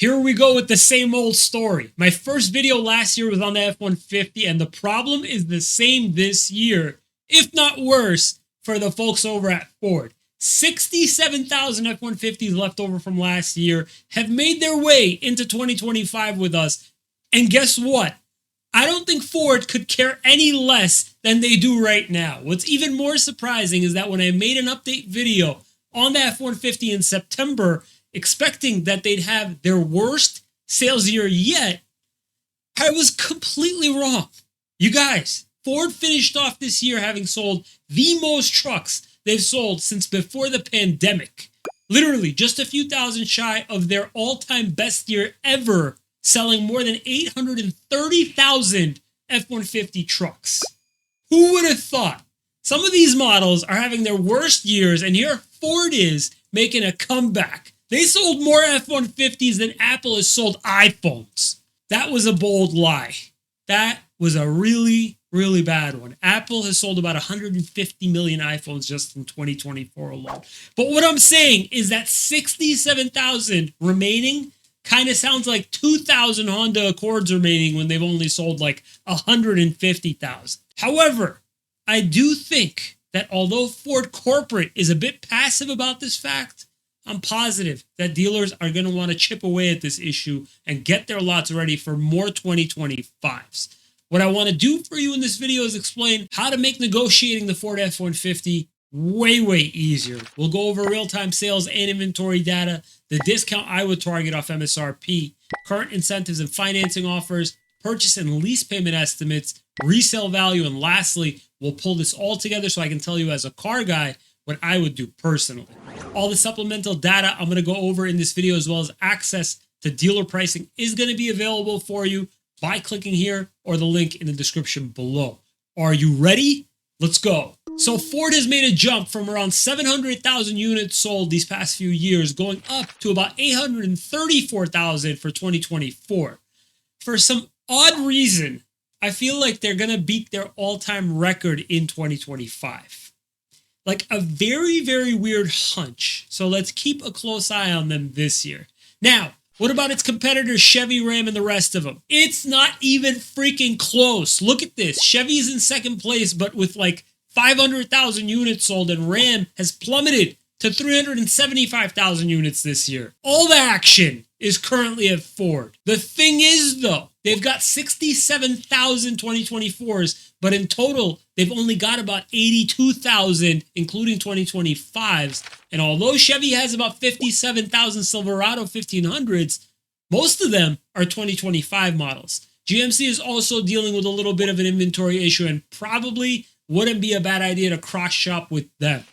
Here we go with the same old story. My first video last year was on the F-150, and the problem is the same this year, if not worse, for the folks over at Ford. 67,000 F-150s left over from last year have made their way into 2025 with us. And guess what? I don't think Ford could care any less than they do right now. What's even more surprising is that when I made an update video on the F-150 in September, expecting that they'd have their worst sales year yet, I was completely wrong. You guys, Ford finished off this year having sold the most trucks they've sold since before the pandemic. Literally just a few thousand shy of their all-time best year ever, selling more than 830,000 F-150 trucks. Who would have thought? Some of these models are having their worst years, and here Ford is making a comeback. They sold more F-150s than Apple has sold iPhones. That was a bold lie. That was a really, really bad one. Apple has sold about 150 million iPhones just in 2024 alone. But what I'm saying is that 67,000 remaining kind of sounds like 2,000 Honda Accords remaining when they've only sold like 150,000. However, I do think that although Ford corporate is a bit passive about this fact, I'm positive that dealers are going to want to chip away at this issue and get their lots ready for more 2025s. What I want to do for you in this video is explain how to make negotiating the Ford F-150 way easier. We'll go over real-time sales and inventory data, the discount I would target off MSRP, current incentives and financing offers, purchase and lease payment estimates, resale value, and lastly, we'll pull this all together so I can tell you as a car guy what I would do personally. All the supplemental data I'm going to go over in this video, as well as access to dealer pricing, is going to be available for you by clicking here or the link in the description below. Are you ready? Let's go. So Ford has made a jump from around 700,000 units sold these past few years, going up to about 834,000 for 2024. For some odd reason, I feel like they're going to beat their all-time record in 2025. Like a very, very weird hunch. So let's keep a close eye on them this year. Now, what about its competitors, Chevy, Ram, and the rest of them? It's not even freaking close. Look at this. Chevy's in second place, but with like 500,000 units sold, and Ram has plummeted to 375,000 units this year. All the action is currently at Ford. The thing is, though, they've got 67,000 2024s, but in total, they've only got about 82,000, including 2025s. And although Chevy has about 57,000 Silverado 1500s, most of them are 2025 models. GMC is also dealing with a little bit of an inventory issue and probably wouldn't be a bad idea to cross-shop with them.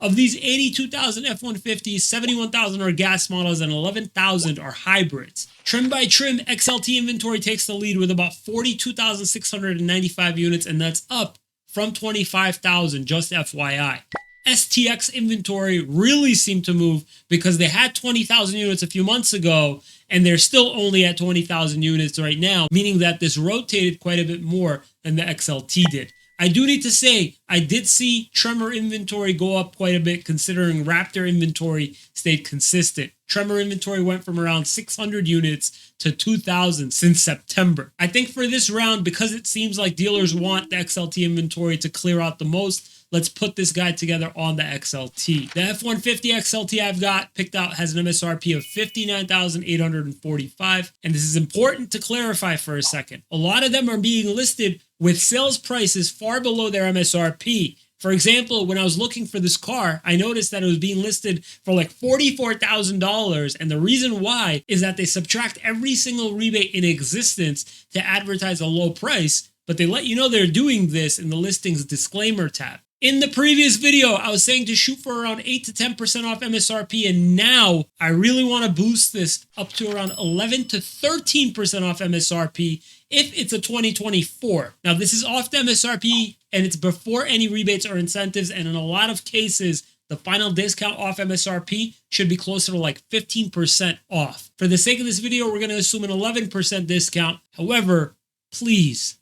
Of these 82,000 F-150s, 71,000 are gas models and 11,000 are hybrids. Trim by trim, XLT inventory takes the lead with about 42,695 units, and that's up from 25,000, just FYI. STX inventory really seemed to move because they had 20,000 units a few months ago, and they're still only at 20,000 units right now, meaning that this rotated quite a bit more than the XLT did. I do need to say, I did see Tremor inventory go up quite a bit considering Raptor inventory stayed consistent. Tremor inventory went from around 600 units to 2,000 since September. I think for this round, because it seems like dealers want the XLT inventory to clear out the most, let's put this guy together on the XLT. The F-150 XLT I've got picked out has an MSRP of $59,845. And this is important to clarify for a second. A lot of them are being listed with sales prices far below their MSRP. For example, when I was looking for this car, I noticed that it was being listed for like $44,000. And the reason why is that they subtract every single rebate in existence to advertise a low price, but they let you know they're doing this in the listings disclaimer tab. In the previous video, I was saying to shoot for around 8 to 10% off MSRP, and now I really want to boost this up to around 11 to 13% off MSRP if it's a 2024. Now, this is off the MSRP, and it's before any rebates or incentives, and in a lot of cases, the final discount off MSRP should be closer to like 15% off. For the sake of this video, we're going to assume an 11% discount. However, please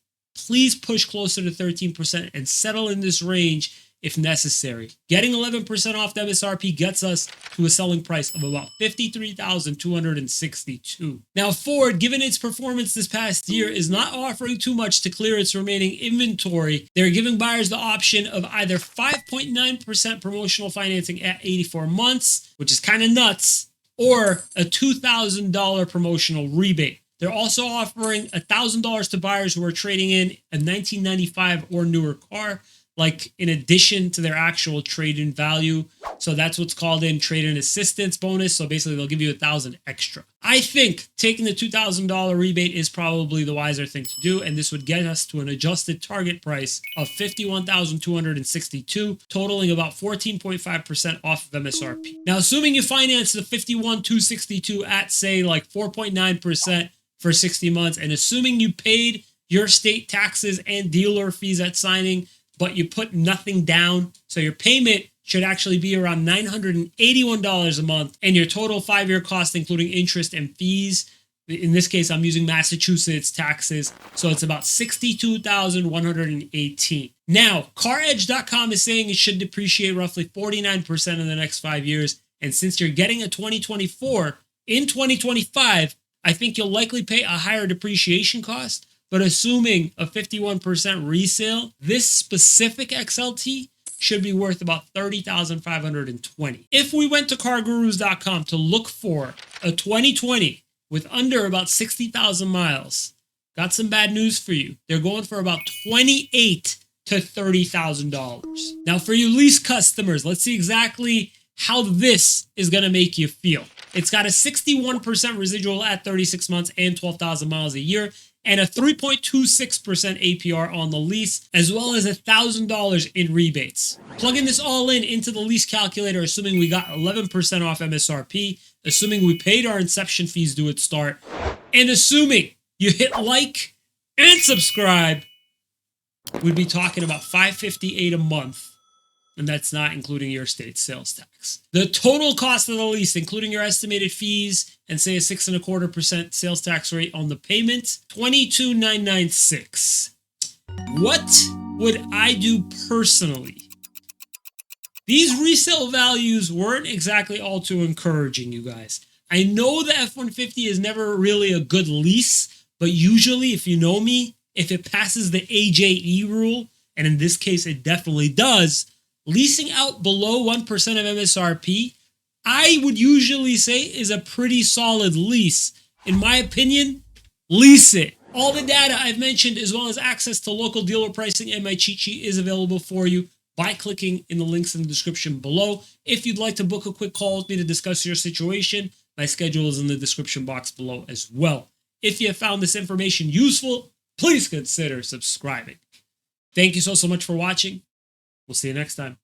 push closer to 13% and settle in this range if necessary. Getting 11% off the MSRP gets us to a selling price of about $53,262. Now, Ford, given its performance this past year, is not offering too much to clear its remaining inventory. They're giving buyers the option of either 5.9% promotional financing at 84 months, which is kind of nuts, or a $2,000 promotional rebate. They're also offering $1,000 to buyers who are trading in a 1995 or newer car, like in addition to their actual trade-in value. So that's what's called in trade-in assistance bonus. So basically they'll give you $1,000 extra. I think taking the $2,000 rebate is probably the wiser thing to do, and this would get us to an adjusted target price of $51,262, totaling about 14.5% off of MSRP. Now, assuming you finance the $51,262 at, say, like 4.9% for 60 months, and assuming you paid your state taxes and dealer fees at signing, but you put nothing down, so your payment should actually be around $981 a month, and your total 5-year cost, including interest and fees, in this case, I'm using Massachusetts taxes, so it's about $62,118. Now, CarEdge.com is saying it should depreciate roughly 49% in the next 5 years, and since you're getting a 2024, in 2025, I think you'll likely pay a higher depreciation cost, but assuming a 51% resale, this specific XLT should be worth about $30,520. If we went to cargurus.com to look for a 2020 with under about 60,000 miles, got some bad news for you. They're going for about $28,000 to $30,000. Now, for you lease customers, let's see exactly how this is going to make you feel. It's got a 61% residual at 36 months and 12,000 miles a year, and a 3.26% APR on the lease, as well as $1,000 in rebates. Plugging this all in into the lease calculator, assuming we got 11% off MSRP, assuming we paid our inception fees due at start, and assuming you hit like and subscribe, we'd be talking about $558 a month. And that's not including your state sales tax. The total cost of the lease, including your estimated fees and say a 6.25% sales tax rate on the payment, $22,996. What would I do personally? These resale values weren't exactly all too encouraging, you guys. I know the F-150 is never really a good lease, but usually, if you know me, if it passes the AJE rule, and in this case it definitely does, leasing out below 1% of MSRP, I would usually say is a pretty solid lease. In my opinion, lease it. All the data I've mentioned, as well as access to local dealer pricing and my cheat sheet, is available for you by clicking in the links in the description below. If you'd like to book a quick call with me to discuss your situation, my schedule is in the description box below as well. If you have found this information useful, please consider subscribing. Thank you so much for watching. We'll see you next time.